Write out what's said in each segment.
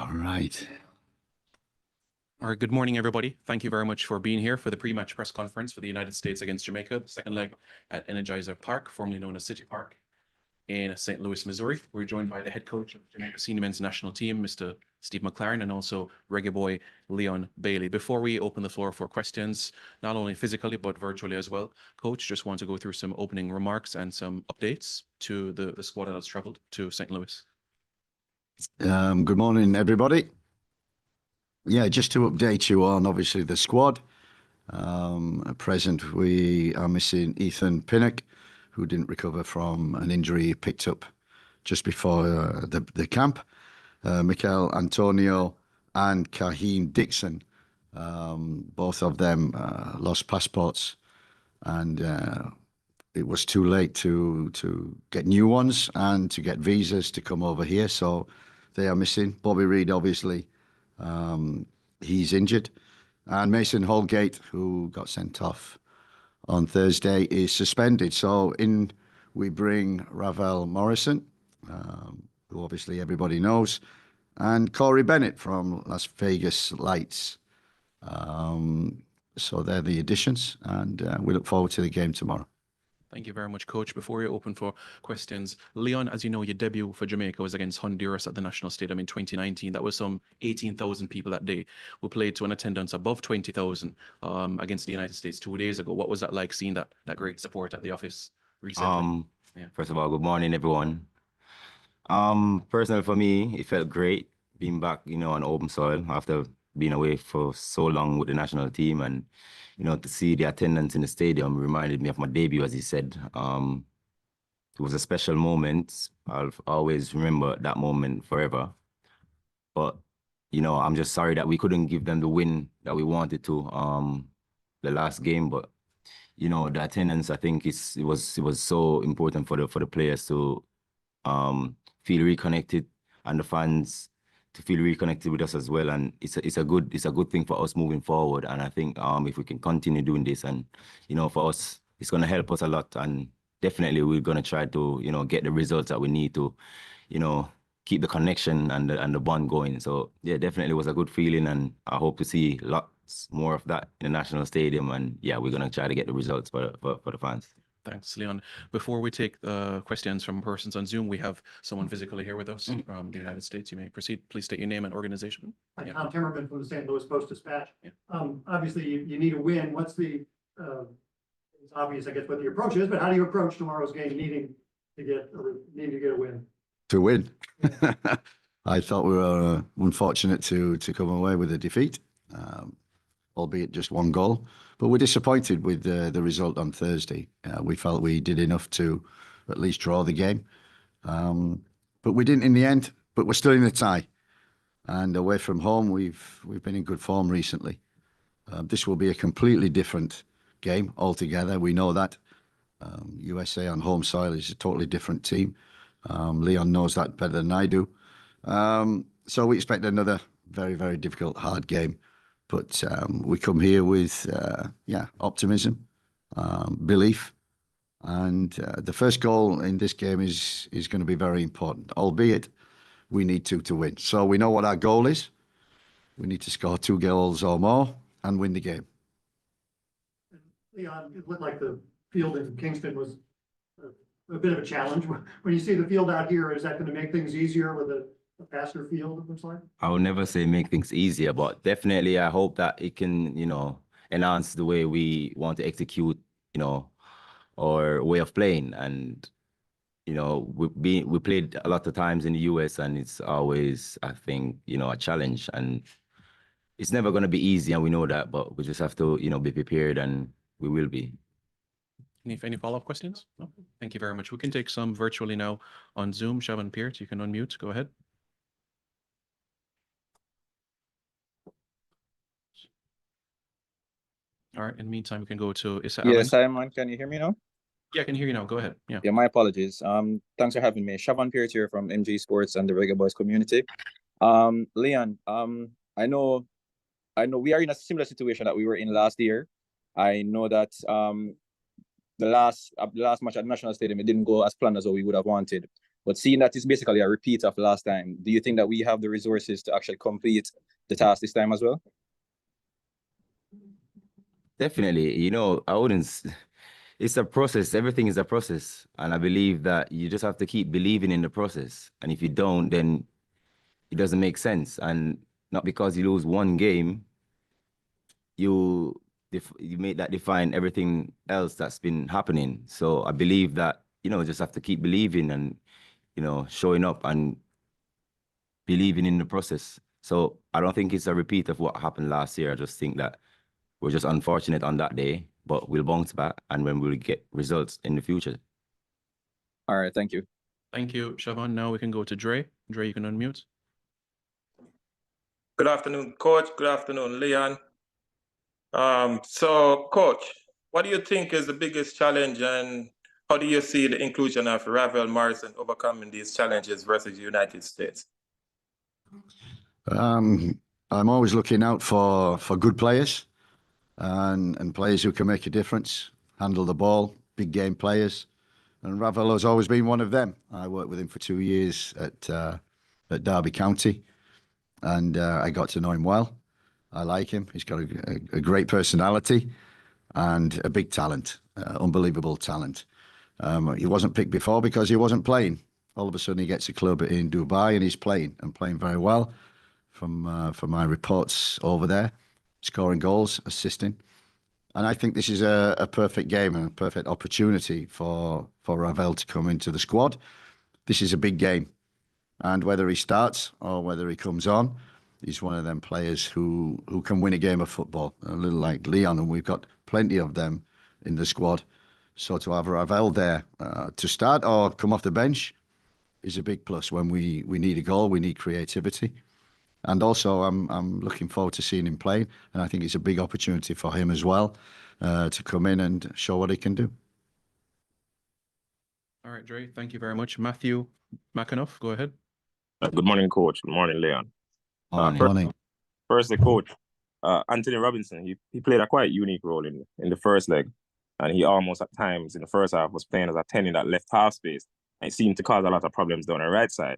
All right. All right, good morning, everybody. Thank you very much for being here for the pre-match press conference for the United States against Jamaica, the second leg at Energizer Park, formerly known as City Park in St. Louis, Missouri. We're joined by the head coach of the Jamaica Senior Men's National Team, Mr. Steve McLaren, and also reggae boy Leon Bailey. Before we open the floor for questions, not only physically but virtually as well, Coach, just want to go through some opening remarks and some updates to the squad that has traveled to St. Louis. Good morning, everybody. Yeah, just to update you on obviously the squad. At present, we are missing Ethan Pinnock, who didn't recover from an injury he picked up just before the camp. Mikel Antonio and Kahim Dixon, both of them lost passports, and it was too late to get new ones and to get visas to come over here, so they are missing. Bobby Reid, obviously, he's injured, and Mason Holgate, who got sent off on Thursday, is suspended. So in we bring Ravel Morrison, who obviously everybody knows, and Corey Bennett from Las Vegas Lights. So they're the additions, and we look forward to the game tomorrow. Thank you very much, Coach. Before we open for questions, Leon, as you know, your debut for Jamaica was against Honduras at the National Stadium in 2019. That was some 18,000 people that day. We played to an attendance above 20,000 against the United States 2 days ago. What was that like, seeing that great support at the office recently? First of all, good morning, everyone. Personally, for me, it felt great being back, on open soil after being away for so long with the national team, and to see the attendance in the stadium reminded me of my debut, as he said. It was a special moment. I'll always remember that moment forever. But, I'm just sorry that we couldn't give them the win that we wanted to the last game. But, the attendance, I think it was so important for the players to feel reconnected, and the fans to feel reconnected with us as well, and it's a good thing for us moving forward. And I think if we can continue doing this, and for us, it's going to help us a lot, and definitely we're going to try to get the results that we need to keep the connection and the bond going. So yeah, definitely was a good feeling, and I hope to see lots more of that in the national stadium. And yeah, we're going to try to get the results for the fans. Thanks, Leon. Before we take questions from persons on Zoom, we have someone physically here with us from the United States. You may proceed. Please state your name and organization. Hi, Tom Timmerman from the St. Louis Post-Dispatch. Yeah. Obviously, you need a win. What's the, it's obvious, I guess, what the approach is, but how do you approach tomorrow's game needing to get a win? To win. I thought we were unfortunate to come away with a defeat, albeit just one goal. But we're disappointed with the result on Thursday. We felt we did enough to at least draw the game. But we didn't in the end, but we're still in the tie. And away from home, we've been in good form recently. This will be a completely different game altogether. We know that. USA on home soil is a totally different team. Leon knows that better than I do. So we expect another very, very difficult, hard game. But we come here with, optimism, belief. And the first goal in this game is going to be very important, albeit we need to win. So we know what our goal is. We need to score 2 goals or more and win the game. Leon, it looked like the field in Kingston was a bit of a challenge. When you see the field out here, is that going to make things easier with a faster field, it looks like? I would never say make things easier, but definitely I hope that it can, enhance the way we want to execute, our way of playing. And, we played a lot of times in the US, and it's always, I think, a challenge. And it's never going to be easy, and we know that, but we just have to, be prepared, and we will be. Any follow-up questions? No? Thank you very much. We can take some virtually now on Zoom. Shaban Peart, you can unmute. Go ahead. All right. In the meantime, we can go to Issa Allen. Yes, Simon, can you hear me now? Yeah, I can hear you now. Go ahead. Yeah, my apologies. Thanks for having me. Shaban Peart here from MG Sports and the Reggae Boys community. Leon, I know we are in a similar situation that we were in last year. I know that the last match at National Stadium, it didn't go as planned as what we would have wanted. But seeing that it's basically a repeat of last time, do you think that we have the resources to actually complete the task this time as well? Definitely, you know, I wouldn't. It's a process. Everything is a process, and I believe that you just have to keep believing in the process. And if you don't, then it doesn't make sense. And not because you lose one game, you you make that define everything else that's been happening. So I believe that, you know, just have to keep believing and, you know, showing up and believing in the process. So I don't think it's a repeat of what happened last year. I just think that we're just unfortunate on that day, but we'll bounce back and when we'll get results in the future. All right, thank you. Thank you, Siobhan. Now we can go to Dre. Dre, you can unmute. Good afternoon, Coach. Good afternoon, Leon. So, Coach, what do you think is the biggest challenge, and how do you see the inclusion of Ravel Morrison overcoming these challenges versus the United States? I'm always looking out for good players and players who can make a difference, handle the ball, big game players. And Ravel has always been one of them. I worked with him for 2 years at Derby County, and I got to know him well. I like him. He's got a great personality and a big talent, unbelievable talent. He wasn't picked before because he wasn't playing. All of a sudden, he gets a club in Dubai and he's playing very well. From my reports over there, scoring goals, assisting. And I think this is a perfect game and a perfect opportunity for Ravel to come into the squad. This is a big game. And whether he starts or whether he comes on, he's one of them players who can win a game of football, a little like Leon, and we've got plenty of them in the squad. So to have Ravel there to start or come off the bench is a big plus. When we need a goal, we need creativity. And also, I'm looking forward to seeing him play, and I think it's a big opportunity for him as well to come in and show what he can do. All right, Dre, thank you very much. Matthew McAnuff, go ahead. Good morning, Coach. Good morning, Leon. Morning. Firstly, Coach, Anthony Robinson, he played a quite unique role in the first leg, and he almost at times in the first half was playing as a 10 in that left half space, and it seemed to cause a lot of problems down the right side.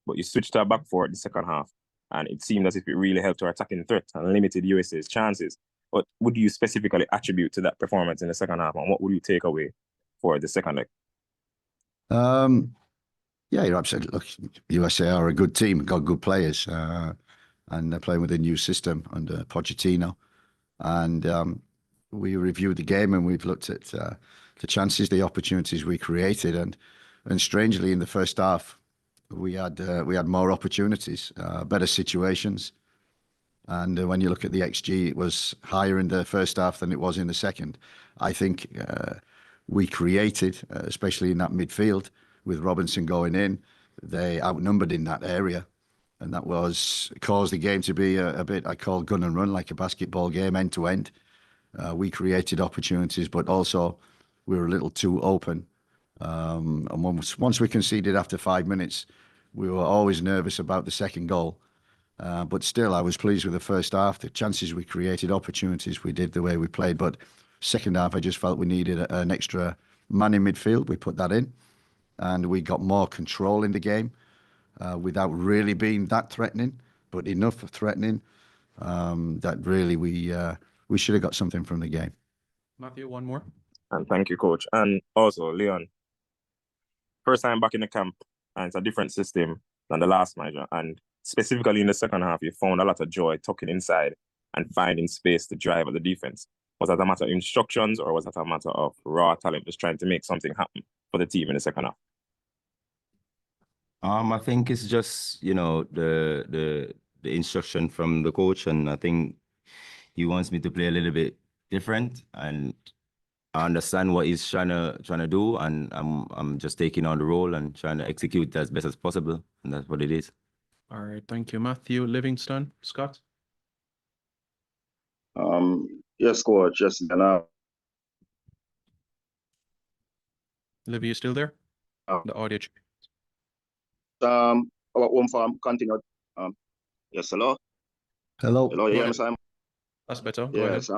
But you switched to a back four in the second half, and it seemed as if it really helped our attacking threat and limited USA's chances. What would you specifically attribute to that performance in the second half, and what would you take away for the second leg? Yeah, you're absolutely. Look, USA are a good team, got good players, and they're playing with a new system under Pochettino. And we reviewed the game and we've looked at the chances, the opportunities we created, and strangely in the first half we had more opportunities, better situations. And when you look at the XG, it was higher in the first half than it was in the second. I think we created, especially in that midfield, with Robinson going in, they outnumbered in that area. And that caused the game to be a bit, I call gun and run, like a basketball game, end to end. We created opportunities, but also we were a little too open. And once we conceded after 5 minutes, we were always nervous about the second goal. But still, I was pleased with the first half. The chances we created, opportunities we did, the way we played. But second half, I just felt we needed an extra man in midfield. We put that in. And we got more control in the game without really being that threatening, but enough threatening that really we should have got something from the game. Matthew, one more. And thank you, Coach. And also, Leon, first time back in the camp, and it's a different system than the last manager. And specifically in the second half, you found a lot of joy tucking inside and finding space to drive at the defense. Was that a matter of instructions, or was that a matter of raw talent just trying to make something happen for the team in the second half? I think it's just, you know, the instruction from the coach, and I think he wants me to play a little bit different, and I understand what he's trying to do, and I'm just taking on the role and trying to execute as best as possible, and that's what it is. All right, thank you, Matthew. Livingston, Scott. Yes, Coach. Yes, Livy, you still there? The audio. our home farm continued. Yes, hello. Hello. Hello, you hear me, Simon? That's better. Go ahead. Yes,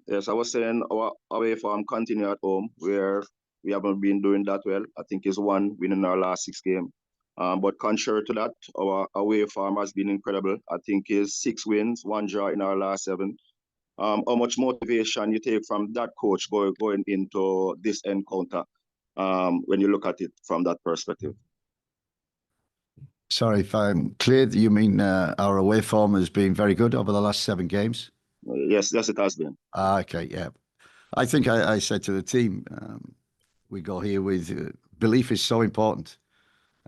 yes, I was saying our away farm continue at home, where we haven't been doing that well. I think it's 1 win in our last 6 games. But contrary to that, our away form has been incredible. I think it's 6 wins, 1 draw in our last 7. How much motivation you take from that coach going into this encounter when you look at it from that perspective? Sorry, if I'm clear, you mean our away form has been very good over the last 7 games? Yes, it has been. Okay, yeah. I think I said to the team, we go here with belief is so important.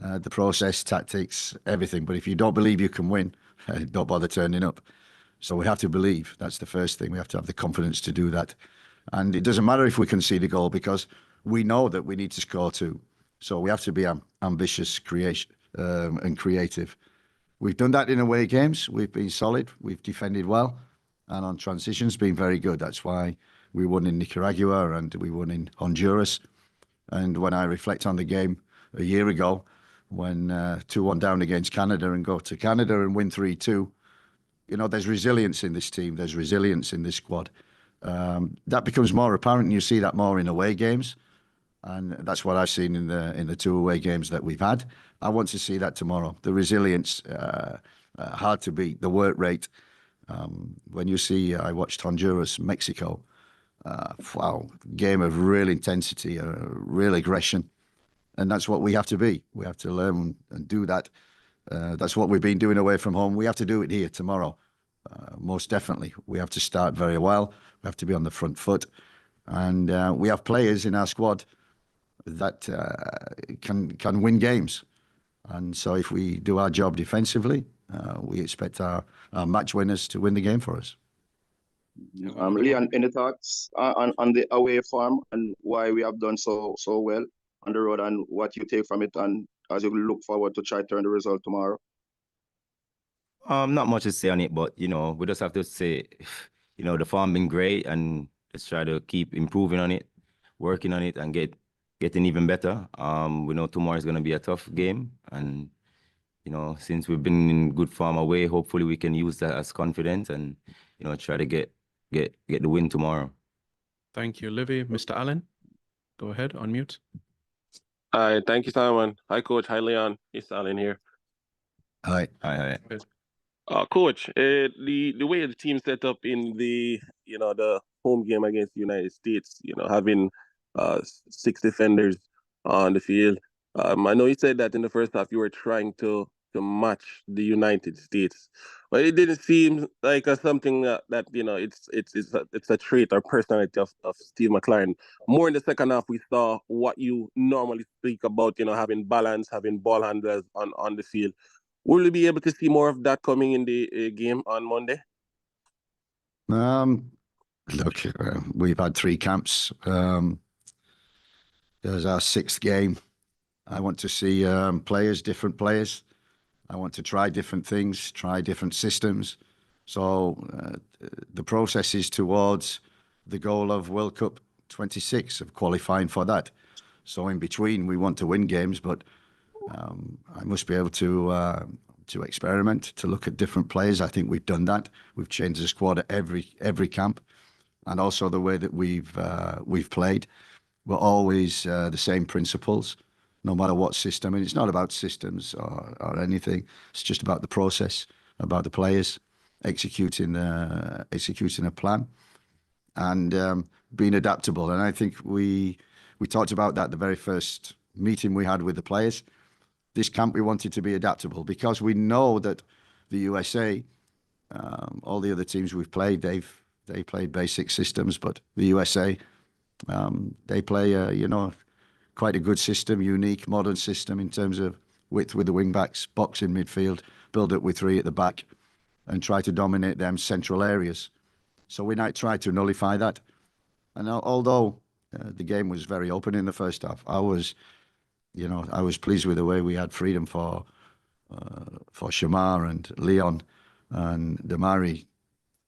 The process, tactics, everything. But if you don't believe you can win, don't bother turning up. So we have to believe. That's the first thing. We have to have the confidence to do that. And it doesn't matter if we concede a goal because we know that we need to score 2. So we have to be ambitious, and creative. We've done that in away games. We've been solid. We've defended well. And on transitions, been very good. That's why we won in Nicaragua and we won in Honduras. And when I reflect on the game a year ago, when 2-1 down against Canada and go to Canada and win 3-2, you know, there's resilience in this team. There's resilience in this squad. That becomes more apparent, and you see that more in away games. And that's what I've seen in the 2 away games that we've had. I want to see that tomorrow. The resilience, hard to beat. The work rate. When you see, I watched Honduras, Mexico. Wow, game of real intensity, real aggression. And that's what we have to be. We have to learn and do that. That's what we've been doing away from home. We have to do it here tomorrow. Most definitely. We have to start very well. We have to be on the front foot. And we have players in our squad that can win games. And so if we do our job defensively, we expect our match winners to win the game for us. Leon, any thoughts on the away form and why we have done so well on the road and what you take from it and as you look forward to try to turn the result tomorrow? Not much to say on it, but you know, we just have to say, you know, the form been great, and let's try to keep improving on it, working on it, and getting even better. We know tomorrow is going to be a tough game, and you know, since we've been in good form away, hopefully we can use that as confidence and you know try to get the win tomorrow. Thank you, Livy. Mr. Allen, go ahead, unmute. Hi, thank you, Simon. Hi, Coach. Hi, Leon. It's Alan here. Hi. Hi. Coach, the way the team set up in the home game against the United States, having 6 defenders on the field. I know you said that in the first half you were trying to match the United States, but it didn't seem like something that it's a trait or personality of Steve McLaren. More in the second half, we saw what you normally speak about, having balance, having ball handlers on the field. Will we be able to see more of that coming in the game on Monday? Look, we've had 3 camps. There's our 6th game. I want to see different players. I want to try different things, try different systems. So the process is towards the goal of World Cup 26, of qualifying for that. So in between, we want to win games, but I must be able to experiment, to look at different players. I think we've done that. We've changed the squad at every camp, and also the way that we've played. We're always the same principles, no matter what system. And it's not about systems or anything. It's just about the process, about the players executing a plan, and being adaptable. And I think we talked about that the very first meeting we had with the players. This camp, we wanted to be adaptable because we know that the USA, all the other teams we've played, they played basic systems, but the USA, they play quite a good system, unique, modern system in terms of width with the wing backs, box in midfield, build up with 3 at the back, and try to dominate them central areas. So we might try to nullify that. And although the game was very open in the first half, I was pleased with the way we had freedom for Shamar and Leon and Damari.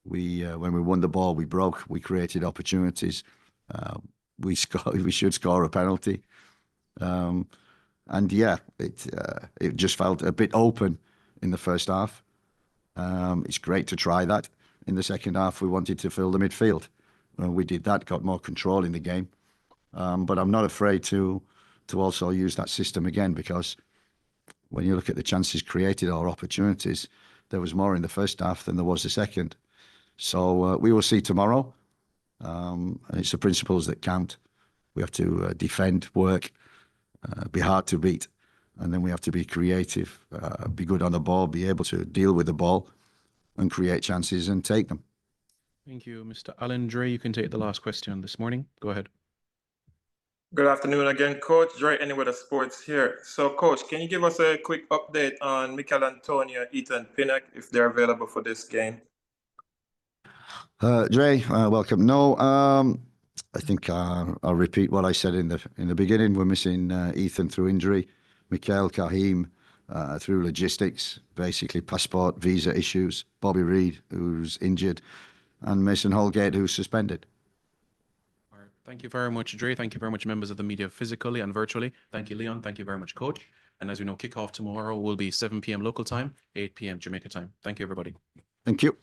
When we won the ball, we created opportunities. We should score a penalty. And yeah, it just felt a bit open in the first half. It's great to try that. In the second half, we wanted to fill the midfield. We did that, got more control in the game. But I'm not afraid to also use that system again, because when you look at the chances created or opportunities, there was more in the first half than there was the second. So we will see tomorrow. And it's the principles that count. We have to defend, work, be hard to beat, and then we have to be creative, be good on the ball, be able to deal with the ball and create chances and take them. Thank you, Mr. Alan. Dre, you can take the last question this morning. Go ahead. Good afternoon again, Coach. Dre Anyweather Sports here. So, Coach, can you give us a quick update on Mikel Antonio, Ethan Pinnock, if they're available for this game? Dre, welcome. No, I think I'll repeat what I said in the beginning. We're missing Ethan through injury, Mikel Kahim through logistics, basically passport, visa issues, Bobby Reid, who's injured, and Mason Holgate, who's suspended. All right. Thank you very much, Dre. Thank you very much, members of the media, physically and virtually. Thank you, Leon. Thank you very much, Coach. And as we know, kickoff tomorrow will be 7 p.m. local time, 8 p.m. Jamaica time. Thank you, everybody. Thank you.